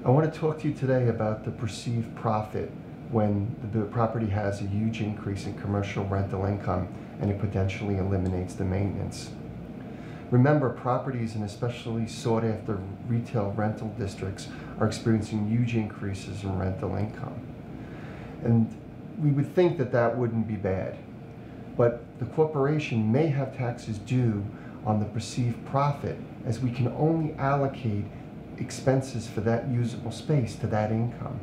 I want to talk to you today about the perceived profit when the property has a huge increase in commercial rental income and it potentially eliminates the maintenance. Remember, properties and especially sought after retail rental districts are experiencing huge increases in rental income. And we would think that that wouldn't be bad, but the corporation may have taxes due on the perceived profit, as we can only allocate expenses for that usable space to that income.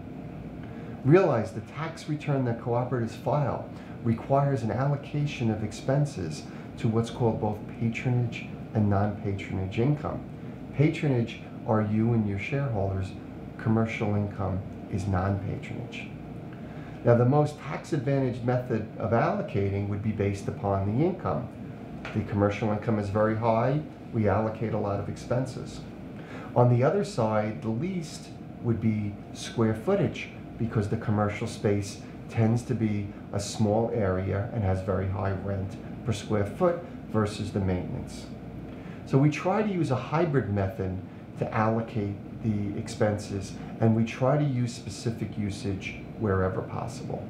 Realize the tax return that cooperatives file requires an allocation of expenses to what's called both patronage and non-patronage income. Patronage are you and your shareholders. Commercial income is non-patronage. Now, the most tax-advantaged method of allocating would be based upon the income. The commercial income is very high, we allocate a lot of expenses. On the other side, the least would be square footage, because the commercial space tends to be a small area and has very high rent per square foot versus the maintenance. So we try to use a hybrid method to allocate the expenses, and we try to use specific usage wherever possible.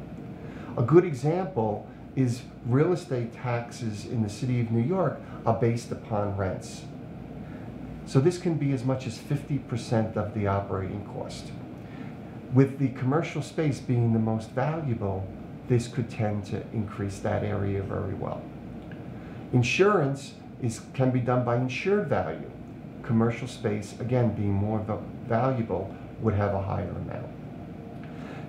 A good example is real estate taxes in the city of New York are based upon rents. So this can be as much as 50% of the operating cost. With the commercial space being the most valuable, this could tend to increase that area very well. Insurance can be done by insured value. Commercial space, again, being more valuable, would have a higher amount.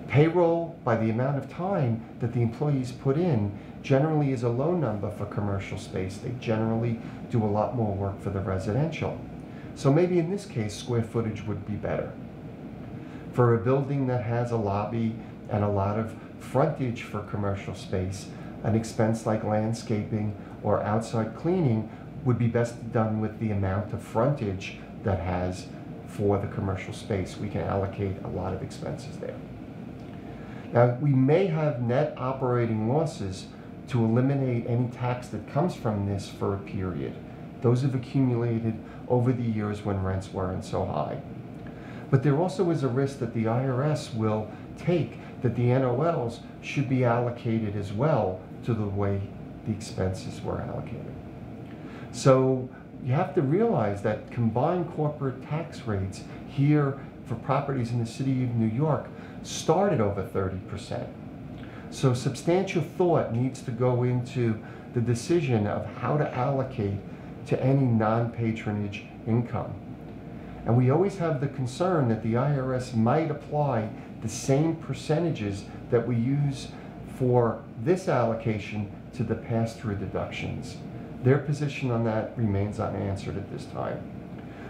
Payroll, by the amount of time that the employees put in, generally is a low number for commercial space. They generally do a lot more work for the residential. So maybe in this case, square footage would be better. For a building that has a lobby and a lot of frontage for commercial space, an expense like landscaping or outside cleaning would be best done with the amount of frontage that has for the commercial space. We can allocate a lot of expenses there. Now, we may have net operating losses to eliminate any tax that comes from this for a period. Those have accumulated over the years when rents weren't so high. But there also is a risk that the IRS will take that the NOLs should be allocated as well to the way the expenses were allocated. So you have to realize that combined corporate tax rates here for properties in the city of New York start at over 30%. So substantial thought needs to go into the decision of how to allocate to any non-patronage income. And we always have the concern that the IRS might apply the same percentages that we use for this allocation to the pass-through deductions. Their position on that remains unanswered at this time.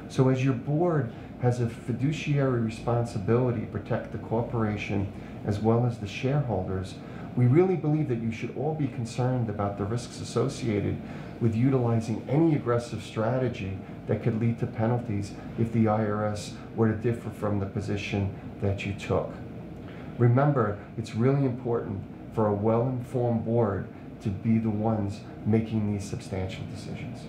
So as your board has a fiduciary responsibility to protect the corporation as well as the shareholders, we really believe that you should all be concerned about the risks associated with utilizing any aggressive strategy that could lead to penalties if the IRS were to differ from the position that you took. Remember, it's really important for a well-informed board to be the ones making these substantial decisions.